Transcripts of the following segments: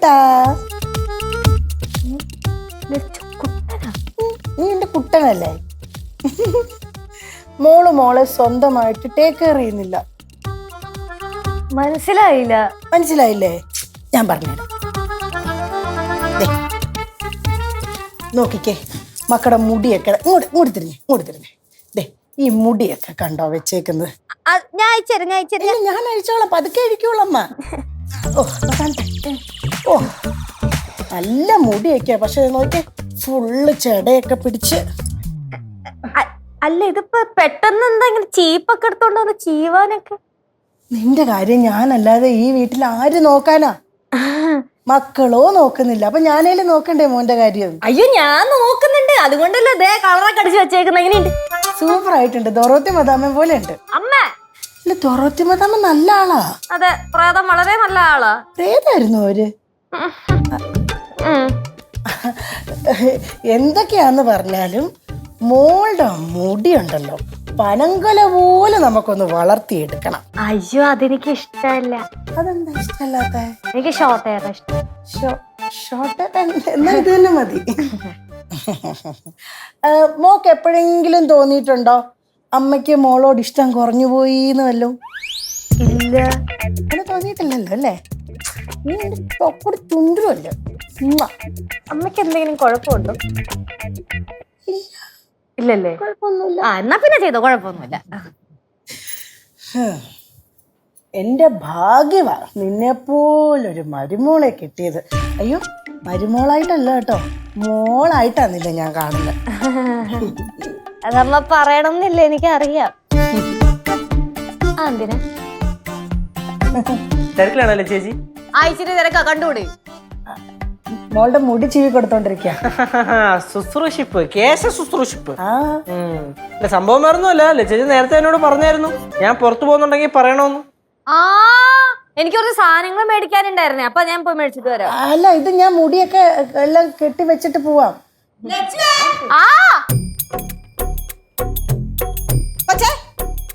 കുട്ടേട്ടാ. നീ എന്റെ കുട്ടനല്ലേ? മോളെ സ്വന്തമായിട്ട് ടേക്ക് കെയർ ചെയ്യുന്നില്ല. മനസ്സിലായില്ല. മനസ്സിലായില്ലേ? ഞാൻ പറഞ്ഞുതരാം. നോക്കിക്കേ, മക്കളുടെ മുടിയൊക്കെ ഇങ്ങോട്ട് തിരിഞ്ഞേ. ദേ, ഈ മുടിയൊക്കെ കണ്ടോ വെച്ചേക്കുന്നത്? ഞാൻ അയച്ചുതരാം. ഞാൻ അഴിച്ചോളാം, പതുക്കെ അഴിക്കോളമ്മ. ഓ നല്ല മുടിയൊക്കെയാ, പക്ഷെ നോക്കിയേ ഫുള്ള് ചെടയൊക്കെ പിടിച്ച്. അല്ല, ഇതിപ്പോ പെട്ടെന്ന് എന്താ ഇങ്ങനെ ചീപ്പൊക്കെ എടുത്തോണ്ട് വന്ന് ചീവാനൊക്കെ? നിന്റെ കാര്യം ഞാനല്ലാതെ ഈ വീട്ടിൽ ആര് നോക്കാനാ? മക്കളോ നോക്കുന്നില്ല, അപ്പൊ ഞാനേലും നോക്കണ്ടേ മോന്റെ കാര്യം? അയ്യോ, ഞാൻ നോക്കുന്നുണ്ട്, അതുകൊണ്ടല്ലേ ദേ കളറൊക്കെ അടിച്ച് വെച്ചേക്കുന്ന. എങ്ങനെയുണ്ട്? സൂപ്പർ ആയിട്ടുണ്ട്, ദൊറോത്തി മദാമ പോലെ ഉണ്ട്. അമ്മ അല്ല, ദൊറോത്തി മദാമ നല്ല ആളാ. അതെ, പ്രേതം വളരെ നല്ല ആളാ. പ്രേതായിരുന്നു അവര്. എന്തൊക്കെയാന്ന് പറഞ്ഞാലും മോളുടെ മുടിയുണ്ടല്ലോ, പനങ്കൊല പോലെ നമുക്കൊന്ന് വളർത്തിയെടുക്കണം. അയ്യോ, അതെനിക്ക് ഇഷ്ടമല്ല. അതെന്താ ഇഷ്ടമല്ലാത്ത? എനിക്ക് ഷോർട്ട് ഹെയർ ഇഷ്ടം. ഷോർട്ട് എന്നാ ഇത് തന്നെ മതി. മോക്ക് എപ്പോഴെങ്കിലും തോന്നിയിട്ടുണ്ടോ അമ്മയ്ക്ക് മോളോട് ഇഷ്ടം കുറഞ്ഞു പോയി എന്ന് വല്ലോ? ഇല്ല, അങ്ങനെ തോന്നിയിട്ടില്ലല്ലോ അല്ലേ? നീ പൊക്കൂടി തുണ്ടുമല്ലോ. അമ്മയ്ക്ക് എന്തെങ്കിലും കുഴപ്പമുണ്ടോ? ഇല്ലല്ലേ? കുഴപ്പമൊന്നുമില്ല. എന്നാ പിന്നെ ചെയ്തോ, കുഴപ്പമൊന്നുമില്ല. എന്റെ ഭാഗ്യവാ നിന്നെപ്പോലൊരു മരുമോളെ കിട്ടിയത്. അയ്യോ, മരുമോളായിട്ടല്ല കേട്ടോ, മോളായിട്ടാന്നില്ല ഞാൻ കാണുന്നത്. അതമ്മ പറയണം എന്നില്ല, എനിക്കറിയാം. എന്തിനാ തിരക്കിലാണല്ലേ ചേച്ചി? ആഴ്ച തിരക്കാ, കണ്ടുകൂടി. മോളുടെ മുടി ചീവി കൊടുത്തോണ്ടിരിക്ക. ശുശ്രൂഷിപ്പ്, കേശ ശുശ്രൂഷിപ്പ്. സംഭവം മറന്നുമല്ല, ചേച്ചി നേരത്തെ എന്നോട് പറഞ്ഞായിരുന്നു ഞാൻ പുറത്തു പോകുന്നുണ്ടെങ്കിൽ പറയണോന്ന്. എനിക്ക് കുറച്ച് സാധനങ്ങൾ മേടിക്കാനുണ്ടായിരുന്നേ, അപ്പൊ ഞാൻ പോയി മേടിച്ചിട്ട് വരാം. അല്ല, ഇത് ഞാൻ മുടിയൊക്കെ എല്ലാം കെട്ടി വെച്ചിട്ട് പോവാം.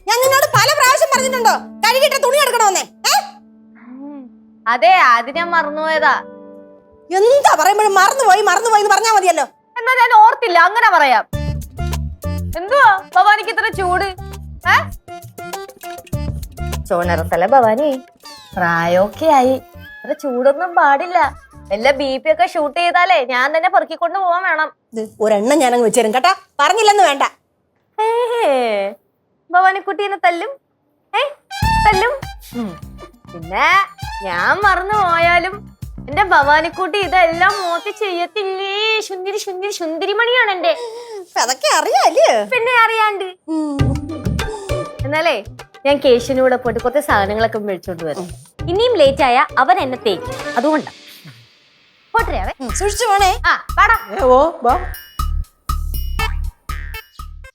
ഞാൻ നിന്നോട് പല പ്രാവശ്യം പറഞ്ഞിട്ടുണ്ടോ കഴുകിട്ട തുണി എടുക്കണമെന്നേ? അതെ, അത് ഞാൻ മറന്നുപോയതാ. എന്താ പറയുമ്പോഴും മറന്നുപോയി എന്ന് പറഞ്ഞാ മതിയല്ലോ. എന്നാ ഞാൻ ഓർത്തില്ല, അങ്ങനെ പറയാം. എന്തുവാ ഭവാനിക്ക് ഇത്ര ചൂട്? ചോനറത്തല്ല ഭവാനി, പ്രായമൊക്കെ ആയി, ഇത്ര ചൂടൊന്നും പാടില്ല. വല്ല BP ഒക്കെ ഷൂട്ട് ചെയ്താലേ ഞാൻ തന്നെ പെറുക്കിക്കൊണ്ട് പോവാൻ വേണം. ഒരെണ്ണം ഞാനങ്ങ് വെച്ചേരും കേട്ടാ, പറഞ്ഞില്ലെന്ന് വേണ്ട. ഭവാനിക്കുട്ടീനെ തല്ലും തല്ലും. പിന്നെ ഞാൻ മറന്നു പോയാലും എന്റെ ഭവാനിക്കുട്ടി ഇതെല്ലാം മോത്തി ചെയ്യത്തില്ലേ? സുന്ദരി സുന്ദരി സുന്ദരിമണിയാണ് എന്റെ. അതൊക്കെ അറിയാല്ലേ? പിന്നെ അറിയാണ്ട്. എന്നാലേ ഞാൻ കേശുവിന്റെ കൂടെ പോയിട്ട് കുറച്ച് സാധനങ്ങളൊക്കെ മേടിച്ചോണ്ട് വരും. ഇനിയും ലേറ്റ് ആയ അവൻ എന്നെ തേക്കും, അതുകൊണ്ടാ. പോട്ടേ, സൂക്ഷിച്ചു പോണേ. പാടാ. ഓ ബാ.